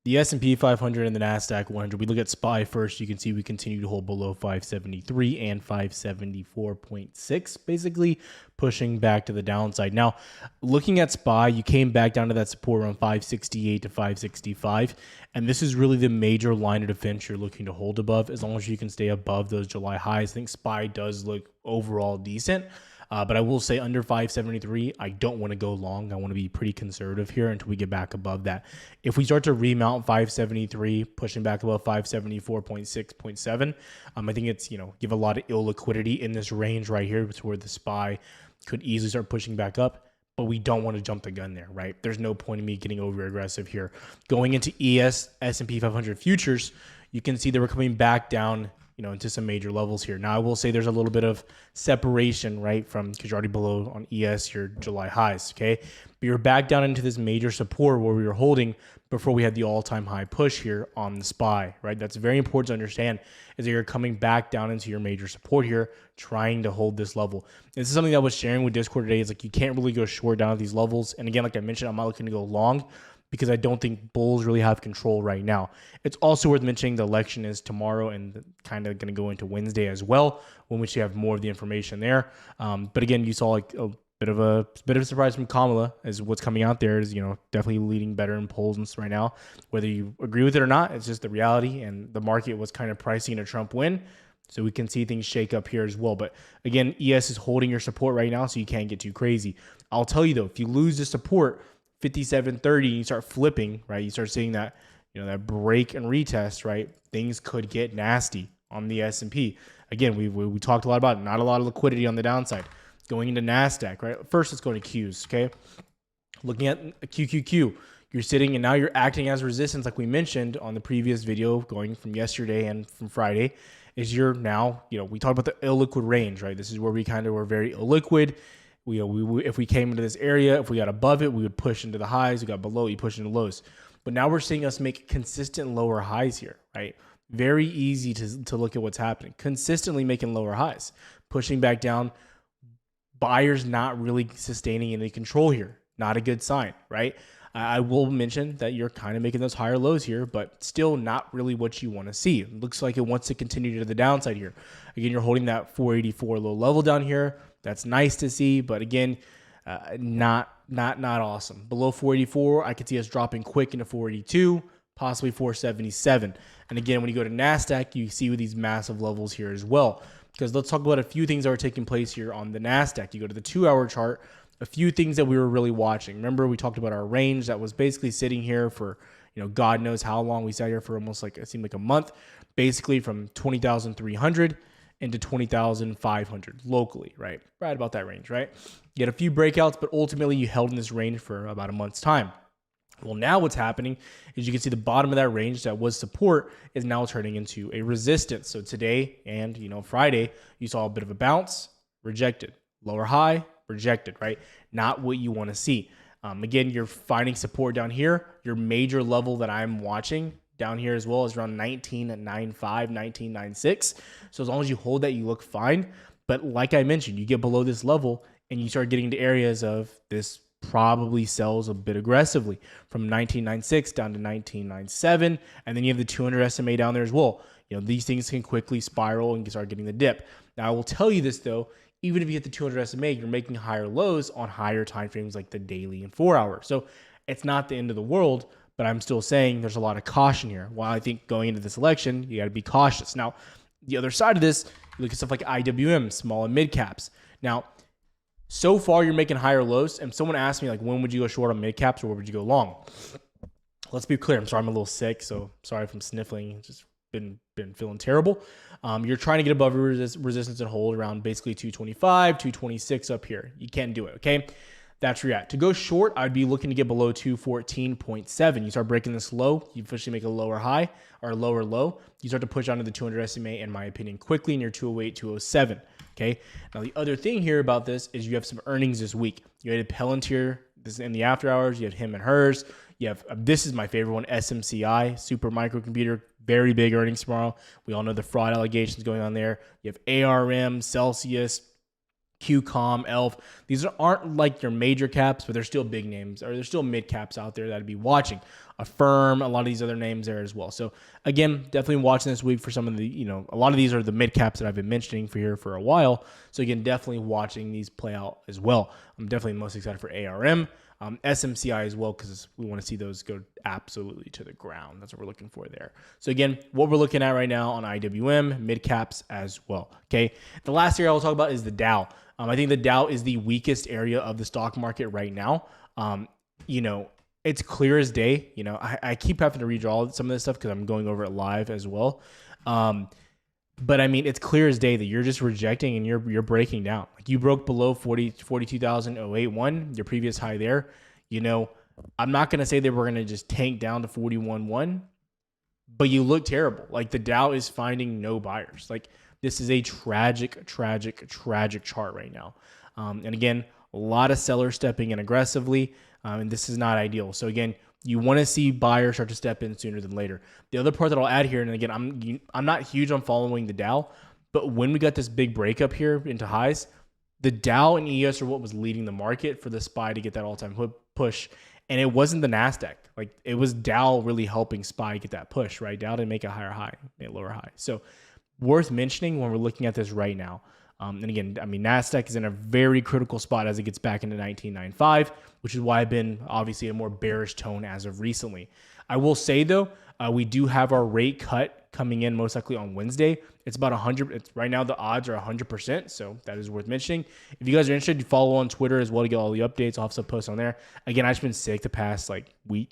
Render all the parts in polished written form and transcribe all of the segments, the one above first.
The S&P 500 and the Nasdaq 100, we look at SPY first. You can see we continue to hold below 573 and 574.6, basically pushing back to the downside. Now, looking at SPY, you came back down to that support around 568 to 565, and this is really the major line of defense you're looking to hold above. As long as you can stay above those July highs, I think SPY does look overall decent. But I will say under 573, I don't want to go long. I want to be pretty conservative here until we get back above that. If we start to remount 573, pushing back above 574.6.7, I think it's, give a lot of illiquidity in this range right here. It's where the SPY could easily start pushing back up. But we don't want to jump the gun there, right? There's no point in me getting over aggressive here. Going into S&P 500 futures, you can see that we're coming back down into some major levels here. Now, I will say there's a little bit of separation, right, because you're already below on ES your July highs, okay? But you're back down into this major support where we were holding before we had the all-time high push here on the SPY, right? That's very important to understand, is that you're coming back down into your major support here, trying to hold this level. This is something that I was sharing with Discord today. It's like you can't really go short down at these levels. And again, like I mentioned, I'm not looking to go long, because I don't think bulls really have control right now. It's also worth mentioning the election is tomorrow and kind of going to go into Wednesday as well, when we should have more of the information there. But again, you saw like a bit of a surprise from Kamala as what's coming out there is, definitely leading better in polls right now. Whether you agree with it or not, it's just the reality, and the market was kind of pricing a Trump win. So we can see things shake up here as well. But again, ES is holding your support right now, so you can't get too crazy. I'll tell you though, if you lose the support, 57.30, you start flipping, right? You start seeing that, that break and retest, right? Things could get nasty on the S&P. Again, we talked a lot about it. Not a lot of liquidity on the downside. Going into Nasdaq, right? First, let's go to Qs, okay? Looking at QQQ, you're sitting and now you're acting as resistance, like we mentioned on the previous video, going from yesterday and from Friday, is you're now, we talked about the illiquid range, right? This is where we kind of were very illiquid. If we came into this area, if we got above it, we would push into the highs. We got below, you push into lows. But now we're seeing us make consistent lower highs here, right? Very easy to look at what's happening. Consistently making lower highs, pushing back down. Buyers not really sustaining any control here. Not a good sign, right? I will mention that you're kind of making those higher lows here, but still not really what you want to see. It looks like it wants to continue to the downside here. Again, you're holding that 484 low level down here. That's nice to see, but again, not awesome. Below 484, I could see us dropping quick into 482, possibly 477. And again, when you go to Nasdaq, you see with these massive levels here as well. Because let's talk about a few things that are taking place here on the Nasdaq. You go to the 2-hour chart, a few things that we were really watching. Remember, we talked about our range that was basically sitting here for, God knows how long. We sat here for almost it seemed like a month, basically from 20,300 into 20,500 locally, right? Right about that range, right? You had a few breakouts, but ultimately you held in this range for about a month's time. Well, now what's happening is you can see the bottom of that range that was support is now turning into a resistance. So today and, Friday, you saw a bit of a bounce, rejected. Lower high, rejected, right? Not what you want to see. Again, you're finding support down here. Your major level that I'm watching down here as well is around 19.95, 19.96. So as long as you hold that, you look fine. But like I mentioned, you get below this level and you start getting to areas of this probably sells a bit aggressively from 19.96 down to 19.97. And then you have the 200 SMA down there as well. These things can quickly spiral and start getting the dip. Now, I will tell you this though, even if you hit the 200 SMA, you're making higher lows on higher time frames like the daily and 4 hour. So it's not the end of the world, but I'm still saying there's a lot of caution here. While I think going into this election, you got to be cautious. Now, the other side of this, you look at stuff like IWM, small and mid caps. Now, so far you're making higher lows, and someone asked me when would you go short on mid caps or where would you go long? Let's be clear. I'm sorry, I'm a little sick, so sorry if I'm sniffling. Just been feeling terrible. You're trying to get above resistance and hold around basically 225, 226 up here. You can't do it, okay? That's where you're at. To go short, I'd be looking to get below 214.7. You start breaking this low, you officially make a lower high or a lower low. You start to push onto the 200 SMA, in my opinion, quickly near 208, 207. Okay. Now, the other thing here about this is you have some earnings this week. You had Palantir, this is in the after hours. You have him and hers. You have, this is my favorite one, SMCI, super microcomputer, very big earnings tomorrow. We all know the fraud allegations going on there. You have ARM, Celsius, QCOM, ELF. These aren't like your major caps, but they're still big names, or they're still mid caps out there that'd be watching. Affirm, a lot of these other names there as well. So again, definitely watching this week for some of the, a lot of these are the mid caps that I've been mentioning for here for a while. So again, definitely watching these play out as well. I'm definitely most excited for ARM, SMCI as well, because we want to see those go absolutely to the ground. That's what we're looking for there. So again, what we're looking at right now on IWM, mid caps as well. Okay. The last area I'll talk about is the Dow. I think the Dow is the weakest area of the stock market right now. It's clear as day. I keep having to redraw some of this stuff because I'm going over it live as well. But I mean, it's clear as day that you're just rejecting and you're breaking down. Like you broke below 42,081, your previous high there. I'm not going to say that we're going to just tank down to 41.1, but you look terrible. Like the Dow is finding no buyers. Like this is a tragic chart right now. And again, a lot of sellers stepping in aggressively, and this is not ideal. So again, you want to see buyers start to step in sooner than later. The other part that I'll add here, and again, I'm not huge on following the Dow, but when we got this big breakup here into highs, the Dow and ES are what was leading the market for the SPY to get that all-time push, and it wasn't the Nasdaq. Like it was Dow really helping SPY get that push, right? Dow didn't make a higher high, made a lower high. So worth mentioning when we're looking at this right now. And again, I mean, Nasdaq is in a very critical spot as it gets back into 1995, which is why I've been obviously a more bearish tone as of recently. I will say though, we do have our rate cut coming in most likely on Wednesday. It's about 100. Right now the odds are 100%, so that is worth mentioning. If you guys are interested, you follow on Twitter as well to get all the updates. I'll have some posts on there. Again, I've just been sick the past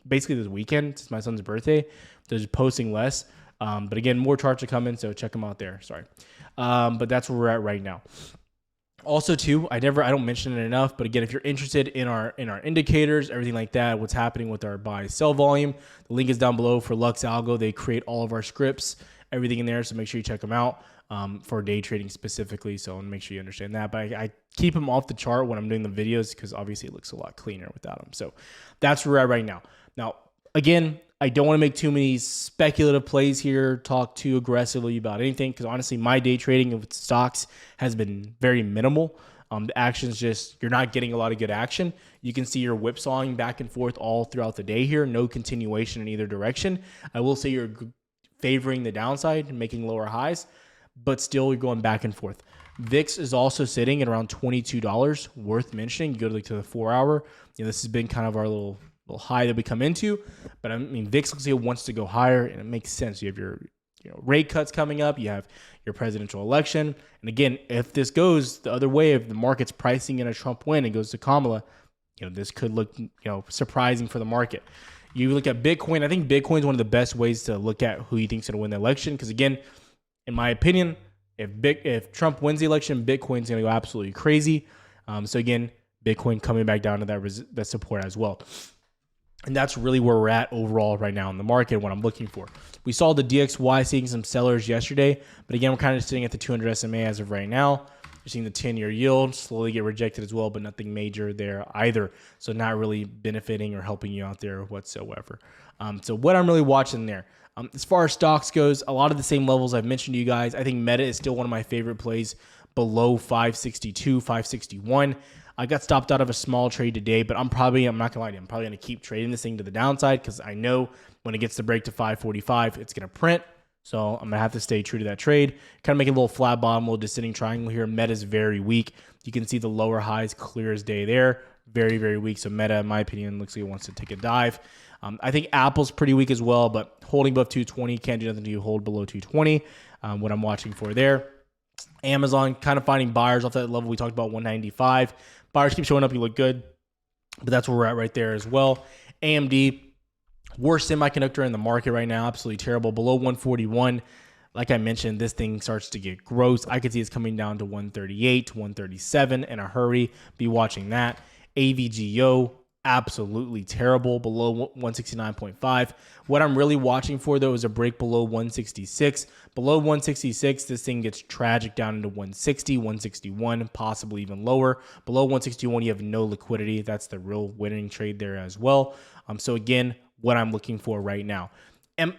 basically this weekend. It's my son's birthday. So just posting less. But again, more charts are coming, so check them out there. Sorry. But that's where we're at right now. Also, too, I don't mention it enough, but again, if you're interested in our indicators, everything like that, what's happening with our buy sell volume, the link is down below for Lux Algo. They create all of our scripts, everything in there, so make sure you check them out for day trading specifically. So I want to make sure you understand that. But I keep them off the chart when I'm doing the videos because obviously it looks a lot cleaner without them. So that's where we're at right now. Now, again, I don't want to make too many speculative plays here, talk too aggressively about anything, because honestly, my day trading with stocks has been very minimal. The action's just, you're not getting a lot of good action. You can see you're whipsawing back and forth all throughout the day here, no continuation in either direction. I will say you're favoring the downside and making lower highs, but still you're going back and forth. VIX is also sitting at around $22, worth mentioning. You go to the 4 hour. This has been kind of our little high that we come into, but I mean, VIX looks like it wants to go higher, and it makes sense. You have your rate cuts coming up, you have your presidential election, and again, if this goes the other way, if the market's pricing in a Trump win and goes to Kamala, this could look surprising for the market. You look at Bitcoin. I think Bitcoin is one of the best ways to look at who you think is going to win the election, because again, in my opinion, if Trump wins the election, Bitcoin's going to go absolutely crazy. So again, Bitcoin coming back down to that support as well. And that's really where we're at overall right now in the market, what I'm looking for. We saw the DXY seeing some sellers yesterday, but again, we're kind of sitting at the 200 SMA as of right now. You're seeing the 10-year yield slowly get rejected as well, but nothing major there either. So not really benefiting or helping you out there whatsoever. So what I'm really watching there. As far as stocks goes, a lot of the same levels I've mentioned to you guys. I think Meta is still one of my favorite plays below 562, 561. I got stopped out of a small trade today, but I'm not going to lie to you, I'm probably going to keep trading this thing to the downside because I know when it gets to break to 545, it's going to print. So I'm going to have to stay true to that trade. Kind of making a little flat bottom, little descending triangle here. Meta is very weak. You can see the lower highs clear as day there. Very, very weak. So Meta, in my opinion, looks like it wants to take a dive. I think Apple's pretty weak as well, but holding above 220, can't do nothing to hold below 220. What I'm watching for there. Amazon kind of finding buyers off that level we talked about, 195. Buyers keep showing up, you look good, but that's where we're at right there as well. AMD, worst semiconductor in the market right now, absolutely terrible, below 141. Like I mentioned, this thing starts to get gross. I could see it's coming down to 138 to 137 in a hurry. Be watching that. AVGO, absolutely terrible, below 169.5. What I'm really watching for, though, is a break below 166. Below 166, this thing gets tragic down into 160, 161, possibly even lower. Below 161, you have no liquidity. That's the real winning trade there as well. So again, what I'm looking for right now. And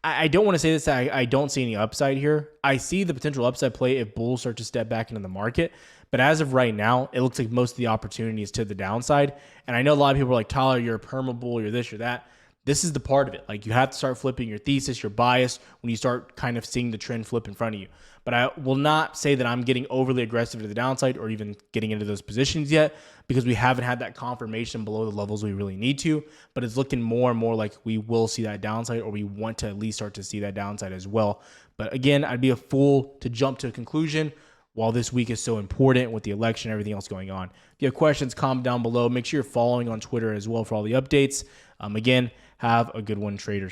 I don't want to say this, I don't see any upside here. I see the potential upside play if bulls start to step back into the market. But as of right now, it looks like most of the opportunity is to the downside. And I know a lot of people are like, Tyler, you're a perma bull, you're this, you're that. This is the part of it. Like, you have to start flipping your thesis, your bias, when you start kind of seeing the trend flip in front of you. But I will not say that I'm getting overly aggressive to the downside or even getting into those positions yet, because we haven't had that confirmation below the levels we really need to. But it's looking more and more like we will see that downside, or we want to at least start to see that downside as well. But again, I'd be a fool to jump to a conclusion while this week is so important with the election and everything else going on. If you have questions, comment down below. Make sure you're following on Twitter as well for all the updates. Again, have a good one, traders.